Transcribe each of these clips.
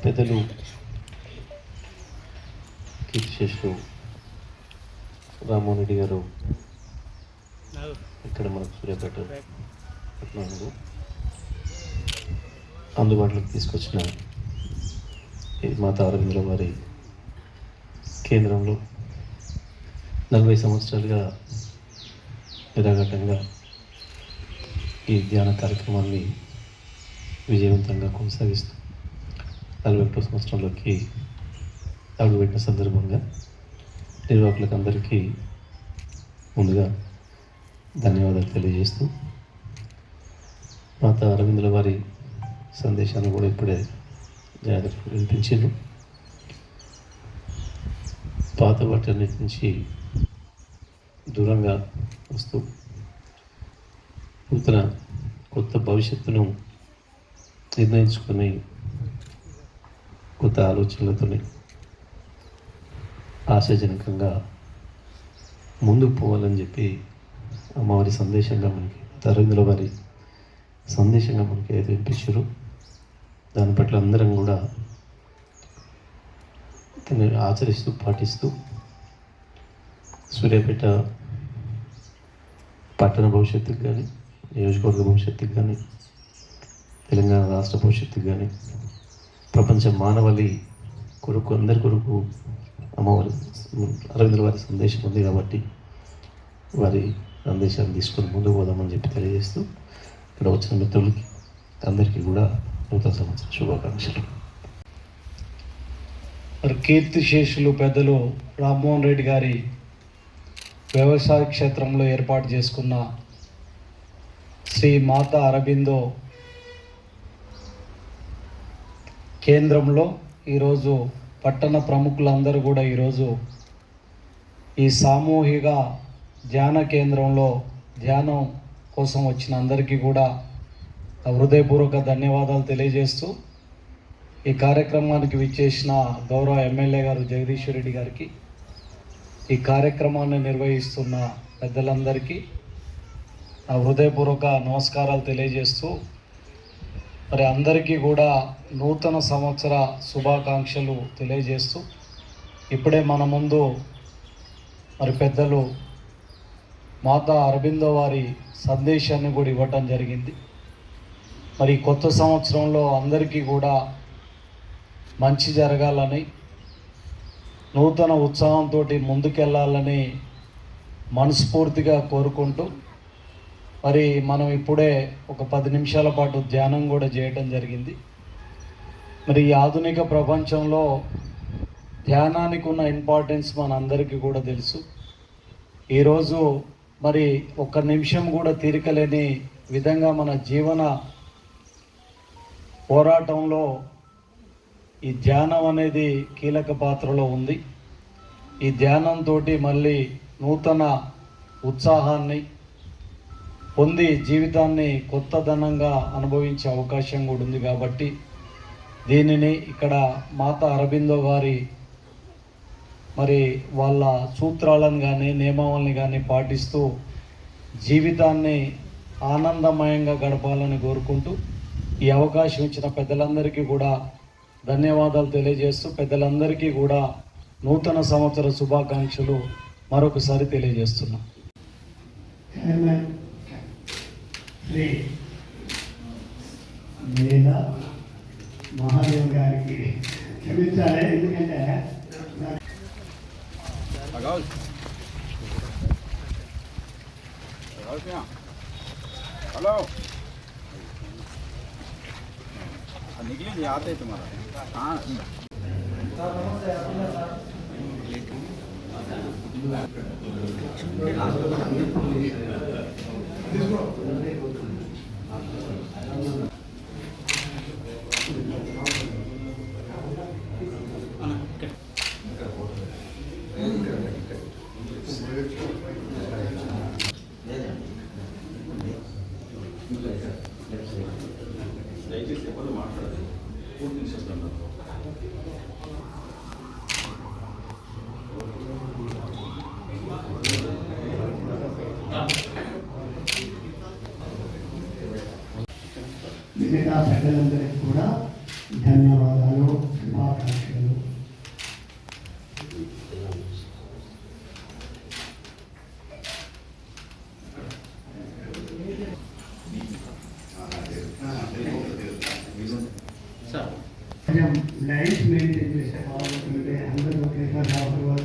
పెద్దలు కీర్తిశేషులు రామ్మోహన్ రెడ్డి గారు ఇక్కడ మనకు సూర్యాపేట పట్టణంలో అందుబాటులోకి తీసుకొచ్చిన మాతా అరవిందుల వారి కేంద్రంలో 40 సంవత్సరాలుగా నిరాఘాటంగా ఈ ధ్యాన కార్యక్రమాన్ని విజయవంతంగా కొనసాగిస్తూ 41వ సంవత్సరంలోకి అడుగుపెట్టిన సందర్భంగా నిర్వాహకులకు అందరికీ ముందుగా ధన్యవాదాలు తెలియజేస్తూ మాతా అరవిందుల వారి సందేశాన్ని కూడా ఇప్పుడే జాగ్రత్తగా వినిపించారు. పాత వాటన్నిటి నుంచి దూరంగా వస్తూ కొత్త భవిష్యత్తును నిర్ణయించుకొని కొత్త ఆలోచనలతో ఆశాజనకంగా ముందుకు పోవాలని చెప్పి అమ్మవారి సందేశంగా మనకి అరవిందుల వారి సందేశంగా మనకి ఏది వినిపించారు దాని పట్ల అందరం కూడా దాన్ని ఆచరిస్తూ పాటిస్తూ సూర్యాపేట పట్టణ భవిష్యత్తుకు కానీ నియోజకవర్గ భవిష్యత్తుకు కానీ తెలంగాణ రాష్ట్ర భవిష్యత్తుకు కానీ ప్రపంచ మానవాళి కొరకు అందరి కొరకు అమ్మవారి అరవిందుల వారి సందేశం ఉంది కాబట్టి వారి సందేశాన్ని తీసుకొని ముందుకు పోదామని చెప్పి తెలియజేస్తూ ఇక్కడ వచ్చిన మిత్రులకి అందరికీ కూడా నూతన సంవత్సర శుభాకాంక్షలు. కీర్తిశేషులు పెద్దలు రామ్మోహన్ రెడ్డి గారి వ్యవసాయ క్షేత్రంలో ఏర్పాటు చేసుకున్న శ్రీ మాతా అరబిందో కేంద్రంలో ఈరోజు పట్టణ ప్రముఖులందరూ కూడా ఈరోజు ఈ సామూహిక ధ్యాన కేంద్రంలో ధ్యానం కోసం వచ్చిన అందరికీ కూడా హృదయపూర్వక ధన్యవాదాలు తెలియజేస్తూ ఈ కార్యక్రమానికి విచ్చేసిన గౌరవ ఎమ్మెల్యే గారు జగదీశ్వర్ రెడ్డి గారికి, ఈ కార్యక్రమాన్ని నిర్వహిస్తున్న పెద్దలందరికీ నా హృదయపూర్వక నమస్కారాలు తెలియజేస్తూ మరి అందరికీ కూడా నూతన సంవత్సర శుభాకాంక్షలు తెలియజేస్తూ ఇప్పుడే మన ముందు మరి పెద్దలు మాతా అరబిందో వారి సందేశాన్ని కూడా ఇవ్వటం జరిగింది. మరి కొత్త సంవత్సరంలో అందరికీ కూడా మంచి జరగాలని, నూతన ఉత్సాహంతో ముందుకెళ్ళాలని మనస్ఫూర్తిగా కోరుకుంటూ మరి మనం ఇప్పుడే ఒక 10 నిమిషాల పాటు ధ్యానం కూడా చేయటం జరిగింది. మరి ఈ ఆధునిక ప్రపంచంలో ధ్యానానికి ఉన్న ఇంపార్టెన్స్ మనందరికీ కూడా తెలుసు. ఈరోజు మరి 1 నిమిషం కూడా తీరికలేని విధంగా మన జీవన పోరాటంలో ఈ ధ్యానం అనేది కీలక పాత్రలో ఉంది. ఈ ధ్యానంతో మళ్ళీ నూతన ఉత్సాహాన్ని పొంది జీవితాన్ని కొత్తదనంగా అనుభవించే అవకాశం కూడా ఉంది. కాబట్టి దీనిని ఇక్కడ మాతా అరబిందో గారి మరి వాళ్ళ సూత్రాలను కానీ నియమావళిని కానీ పాటిస్తూ జీవితాన్ని ఆనందమయంగా గడపాలని కోరుకుంటూ ఈ అవకాశం ఇచ్చిన పెద్దలందరికీ కూడా ధన్యవాదాలు తెలియజేస్తూ పెద్దలందరికీ కూడా నూతన సంవత్సర శుభాకాంక్షలు మరొకసారి తెలియజేస్తున్నాం. శ్రీ మహాదేవ్ గారికి క్షమించాలి, ఎందుకంటే हेलो निकली आते तुम्हारा हाँ దయచేసి ఎవరు మాట్లాడాలి పూర్తి నిశ్శబ్దంగా మిగతా పెద్దలందరికీ కూడా ధన్యవాదాలు. లైన్స్ మెయింటైన్ చేస్తే బాగుంటుంది. అందరూ ఒకేసారి రావడం వల్ల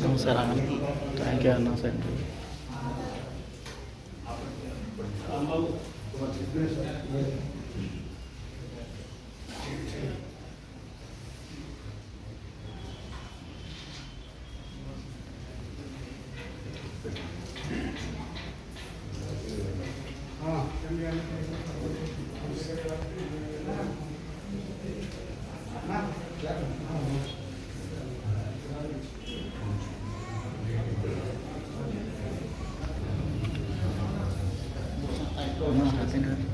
నమస్కారం థ్యాంక్ యూ అన్న సార్. Happy